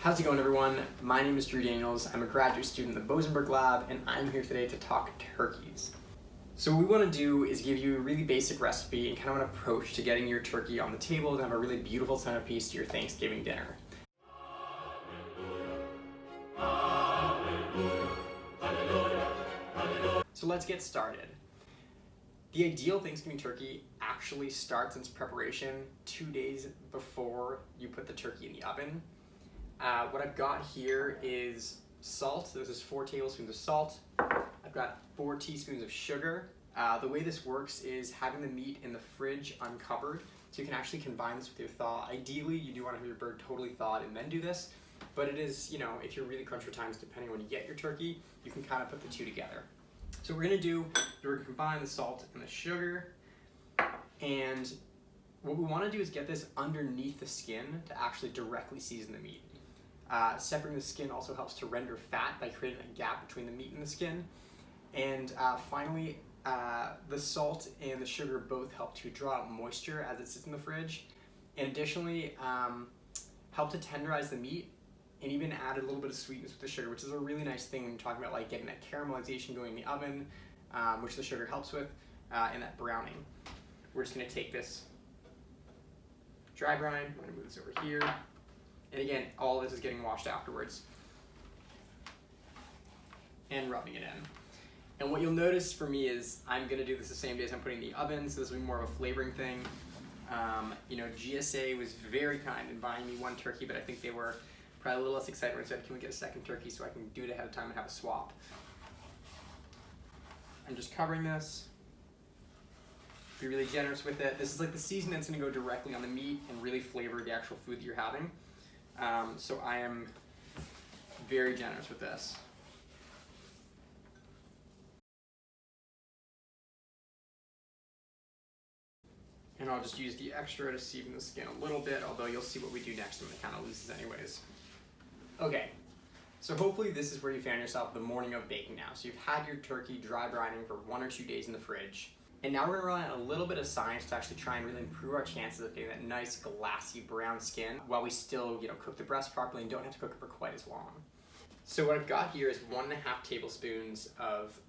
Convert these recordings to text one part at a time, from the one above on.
How's it going, everyone? My name is Drew Daniels. I'm a graduate student in the Bosenberg Lab, and I'm here today to talk turkeys. So what we want to do is give you a really basic recipe and kind of an approach to getting your turkey on the table to have a really beautiful centerpiece to your Thanksgiving dinner. So let's get started. The ideal Thanksgiving turkey actually starts its preparation 2 days before you put the turkey in the oven. What I've got here is salt. This is 4 tablespoons of salt. I've got 4 teaspoons of sugar. The way this works is having the meat in the fridge uncovered, so you can actually combine this with your thaw. Ideally, you do want to have your bird totally thawed and then do this, but it is, if you're really crunched for times, depending on when you get your turkey, you can kind of put the two together. So what we're going to do is we're going to combine the salt and the sugar, and what we want to do is get this underneath the skin to actually directly season the meat. Separating the skin also helps to render fat by creating a gap between the meat and the skin. And finally, the salt and the sugar both help to draw out moisture as it sits in the fridge. And additionally, help to tenderize the meat and even add a little bit of sweetness with the sugar, which is a really nice thing when you're talking about like getting that caramelization going in the oven, which the sugar helps with, and that browning. We're just going to take this dry brine, I'm going to move this over here. And again, all this is getting washed afterwards and rubbing it in. And what you'll notice for me is I'm going to do this the same day as I'm putting it in the oven, so this will be more of a flavoring thing. GSA was very kind in buying me 1 turkey, but I think they were probably a little less excited when I said, can we get a 2nd turkey so I can do it ahead of time and have a swap. I'm just covering this. Be really generous with it. This is like the seasoning that's going to go directly on the meat and really flavor the actual food that you're having. So I am very generous with this. And I'll just use the extra to season the skin a little bit, although you'll see what we do next and it kind of loses anyways. Okay, so hopefully this is where you found yourself the morning of baking now. So you've had your turkey dry brining for 1 or 2 days in the fridge. And now we're going to rely on a little bit of science to actually try and really improve our chances of getting that nice glassy brown skin while we still, cook the breast properly and don't have to cook it for quite as long. So what I've got here is 1.5 tablespoons of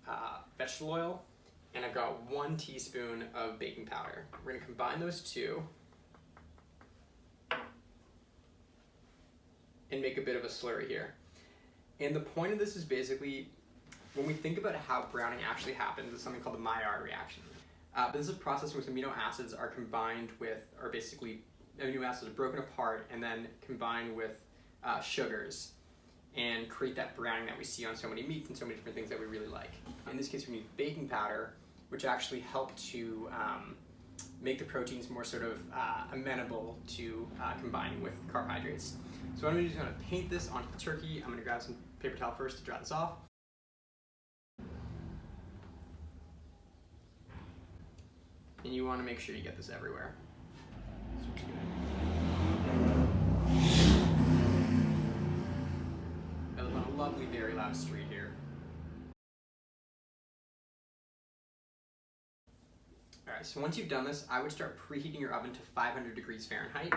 vegetable oil, and I've got 1 teaspoon of baking powder. We're going to combine those two and make a bit of a slurry here. And the point of this is basically, when we think about how browning actually happens, it's something called the Maillard reaction. This is a process in which amino acids are combined with, or basically amino acids are broken apart and then combined with sugars and create that browning that we see on so many meats and so many different things that we really like. In this case, we need baking powder, which actually help to make the proteins more sort of amenable to combining with carbohydrates. So what I'm going to do is I'm going to paint this onto the turkey. I'm going to grab some paper towel first to dry this off. And you want to make sure you get this everywhere. So I live on a lovely, very loud street here. Alright, so once you've done this, I would start preheating your oven to 500 degrees Fahrenheit.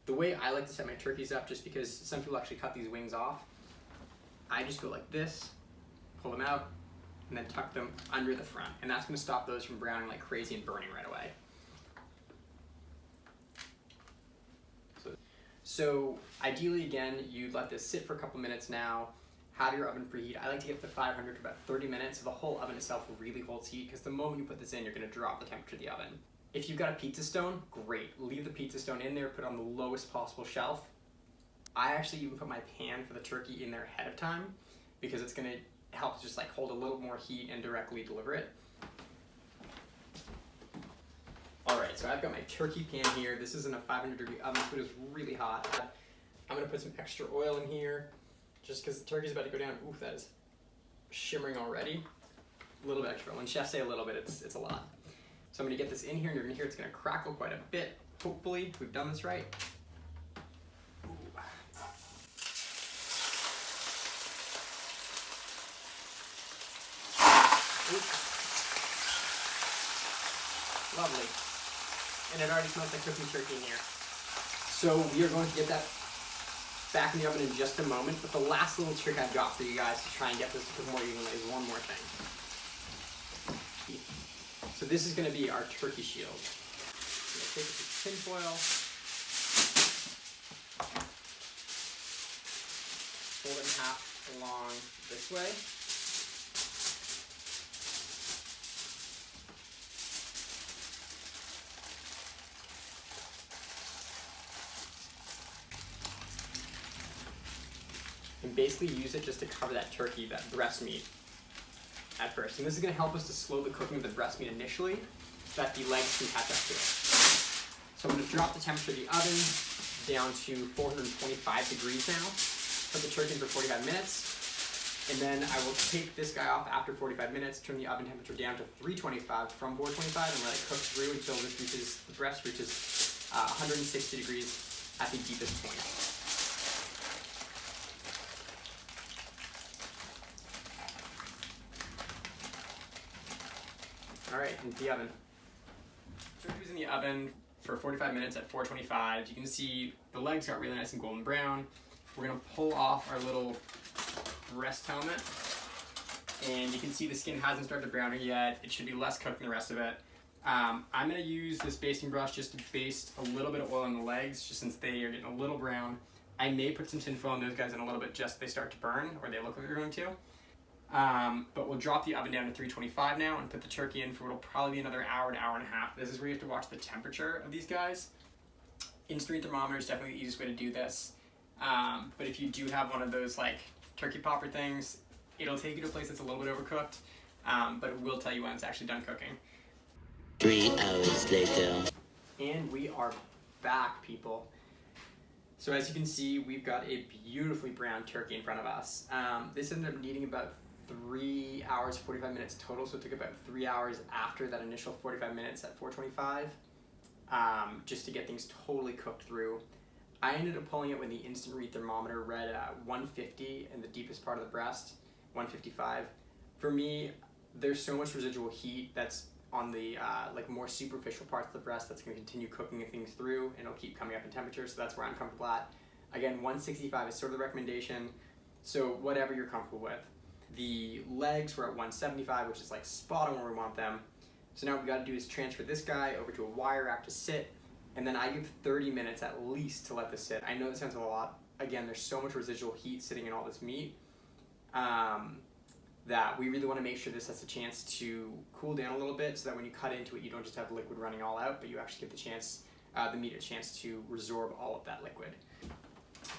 The way I like to set my turkeys up, just because some people actually cut these wings off, I just go like this, pull them out, and then tuck them under the front. And that's going to stop those from browning like crazy and burning right away. So ideally, again, you'd let this sit for a couple minutes now, have your oven preheat. I like to get it to 500 for about 30 minutes, so the whole oven itself really holds heat, because the moment you put this in, you're going to drop the temperature of the oven. If you've got a pizza stone, great. Leave the pizza stone in there, put it on the lowest possible shelf. I actually even put my pan for the turkey in there ahead of time, because it's going to help just like hold a little more heat and directly deliver it. Alright, so I've got my turkey pan here. This is in a 500 degree oven, so it is really hot. I'm going to put some extra oil in here, just because the turkey's about to go down. Ooh, that is shimmering already. A little bit extra. When chefs say a little bit, it's a lot. So I'm going to get this in here, and you're going to hear it's going to crackle quite a bit. Hopefully, we've done this right. Lovely. And it already smells like cooking turkey in here. So we are going to get that back in the oven in just a moment, but the last little trick I've got for you guys to try and get this to cook more evenly is one more thing. So this is going to be our turkey shield. So take a piece of tin foil, fold it in half along this way. And basically use it just to cover that turkey, that breast meat at first. And this is going to help us to slow the cooking of the breast meat initially so that the legs can catch up to it. So I'm going to drop the temperature of the oven down to 425 degrees now. Put the turkey in for 45 minutes. And then I will take this guy off after 45 minutes, turn the oven temperature down to 325 from 425 and let it cook through until the breast reaches 160 degrees at the deepest point. All right, into the oven. Turkey was in the oven for 45 minutes at 425. You can see the legs got really nice and golden brown. We're gonna pull off our little breast helmet, and you can see the skin hasn't started to brown yet. It should be less cooked than the rest of it. I'm gonna use this basting brush just to baste a little bit of oil on the legs, just since they are getting a little brown. I may put some tin foil on those guys in a little bit just so they start to burn, or they look like they're going to. But we'll drop the oven down to 325 now and put the turkey in for what'll probably be another hour to hour and a half. This is where you have to watch the temperature of these guys. Instant thermometer is definitely the easiest way to do this. But if you do have one of those like turkey popper things, it'll take you to a place that's a little bit overcooked, but it will tell you when it's actually done cooking. 3 hours later. And we are back, people. So as you can see, we've got a beautifully brown turkey in front of us. This ended up needing about 3 hours, 45 minutes total, so it took about 3 hours after that initial 45 minutes at 425, just to get things totally cooked through. I ended up pulling it when the instant read thermometer read 150 in the deepest part of the breast, 155. For me, there's so much residual heat that's on the like more superficial parts of the breast that's going to continue cooking things through, and it'll keep coming up in temperature, so that's where I'm comfortable at. Again, 165 is sort of the recommendation, so whatever you're comfortable with. The legs were at 175, which is like spot on where we want them. So now what we got to do is transfer this guy over to a wire rack to sit, and then I give 30 minutes at least to let this sit. I know that sounds a lot. Again, there's so much residual heat sitting in all this meat that we really want to make sure this has a chance to cool down a little bit, so that when you cut into it, you don't just have liquid running all out, but you actually give the meat a chance to resorb all of that liquid.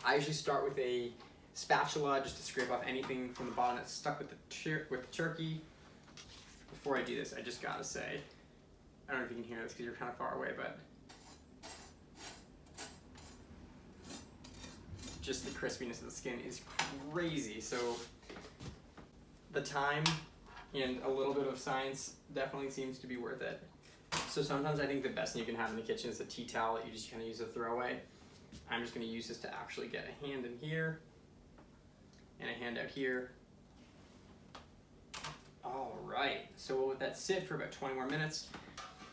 I usually start with a spatula just to scrape off anything from the bottom that's stuck with the turkey. Before I do this, I just gotta say, I don't know if you can hear this because you're kind of far away, but just the crispiness of the skin is crazy. So the time and a little bit of science definitely seems to be worth it. So sometimes I think the best thing you can have in the kitchen is a tea towel that you just kind of use as a throwaway. I'm just going to use this to actually get a hand in here and a hand out here. All right, so we'll let that sit for about 20 more minutes.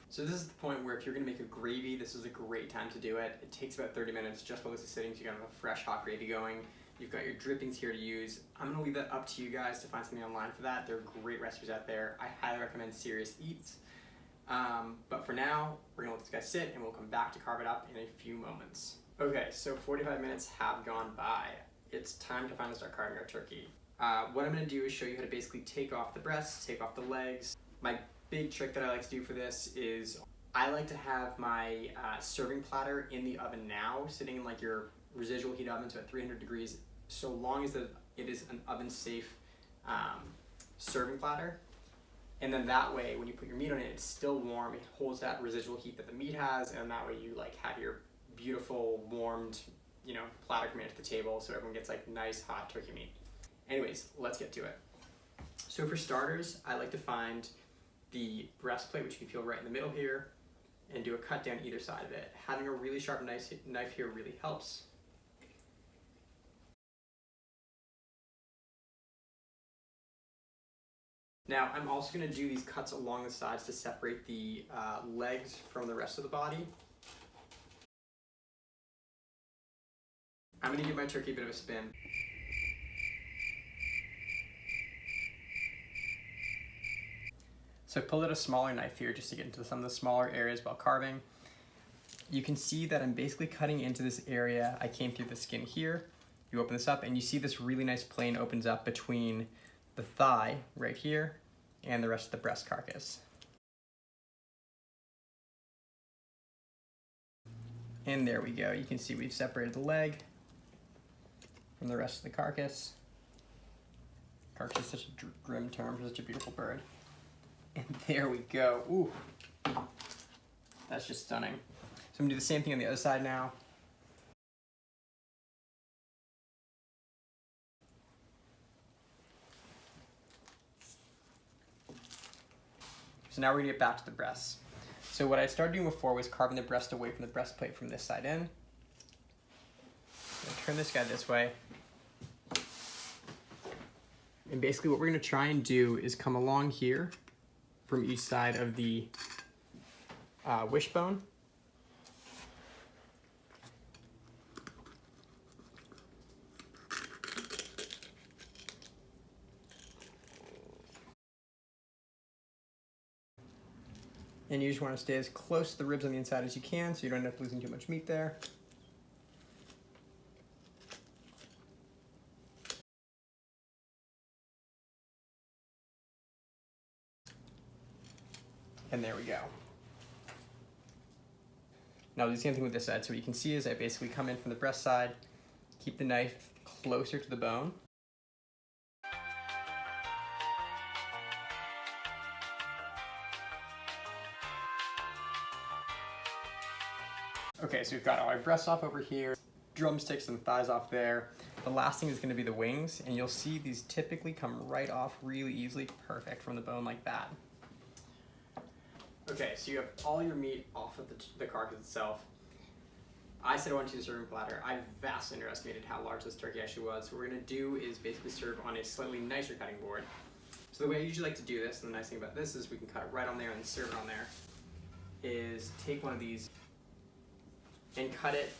So this is the point where if you're going to make a gravy, this is a great time to do it. It takes about 30 minutes just while this is sitting, so you got a fresh hot gravy going. You've got your drippings here to use. I'm going to leave that up to you guys to find something online for that. There are great recipes out there. I highly recommend Serious Eats. But for now, we're going to let this guy sit, and we'll come back to carve it up in a few moments. Okay, so 45 minutes have gone by. It's time to finally start carving our turkey. What I'm going to do is show you how to basically take off the breasts, take off the legs. My big trick that I like to do for this is I like to have my serving platter in the oven now, sitting in like your residual heat oven, so at 300 degrees, so long as it is an oven safe serving platter. And then that way, when you put your meat on it, it's still warm. It holds that residual heat that the meat has, and that way you like have your beautiful warmed, platter coming into the table, so everyone gets like nice hot turkey meat. Anyways, let's get to it. So for starters, I like to find the breastplate, which you can feel right in the middle here, and do a cut down either side of it. Having a really sharp knife here really helps. Now, I'm also going to do these cuts along the sides to separate the legs from the rest of the body. I'm gonna give my turkey a bit of a spin. So I pulled out a smaller knife here just to get into some of the smaller areas while carving. You can see that I'm basically cutting into this area. I came through the skin here. You open this up and you see this really nice plane opens up between the thigh right here and the rest of the breast carcass. And there we go. You can see we've separated the leg from the rest of the carcass. Carcass is such a grim term for such a beautiful bird. And there we go. Ooh, that's just stunning. So I'm gonna do the same thing on the other side now. So now we're gonna get back to the breasts. So what I started doing before was carving the breast away from the breastplate from this side in. I'm gonna turn this guy this way. And basically what we're gonna try and do is come along here from each side of the wishbone. And you just want to stay as close to the ribs on the inside as you can so you don't end up losing too much meat there. And there we go. Now I'll do the same thing with this side. So what you can see is I basically come in from the breast side, keep the knife closer to the bone. Okay, so we've got our breasts off over here, drumsticks and thighs off there. The last thing is going to be the wings, and you'll see these typically come right off really easily, perfect from the bone like that. Okay, so you have all your meat off of the carcass itself. I said I wanted to use a serving platter. I vastly underestimated how large this turkey actually was. So what we're going to do is basically serve on a slightly nicer cutting board. So the way I usually like to do this, and the nice thing about this is we can cut it right on there and serve it on there, is take one of these and cut it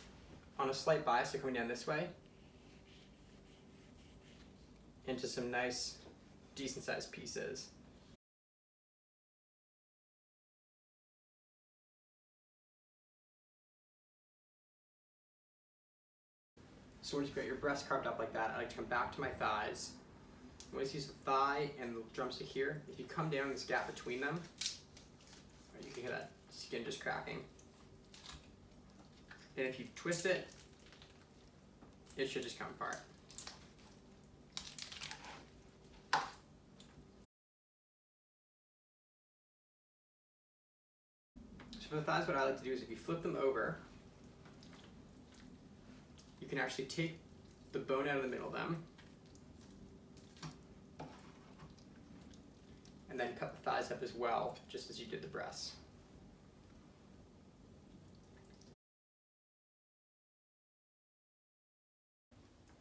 on a slight bias, so coming down this way, into some nice, decent sized pieces. So once you've got your breast carved up like that, I like to come back to my thighs. Once you use the thigh and the drumstick here, if you come down this gap between them, you can hear that skin just cracking. And if you twist it, it should just come apart. So for the thighs, what I like to do is if you flip them over, you can actually take the bone out of the middle of them and then cut the thighs up as well, just as you did the breasts.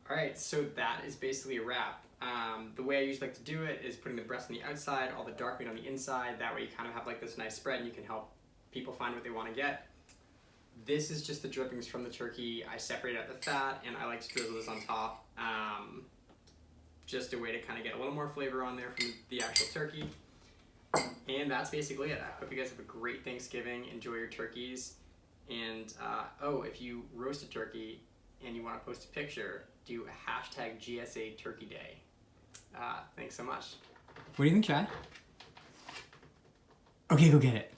Alright, so that is basically a wrap. The way I usually like to do it is putting the breast on the outside, all the dark meat on the inside. That way you kind of have like this nice spread and you can help people find what they want to get. This is just the drippings from the turkey. I separate out the fat and I like to drizzle this on top. Just a way to kind of get a little more flavor on there from the actual turkey. And that's basically it. I hope you guys have a great Thanksgiving. Enjoy your turkeys. And oh, if you roast a turkey and you want to post a picture, do a hashtag GSA Turkey Day. Thanks so much. What do you think, Chad? Okay, go get it.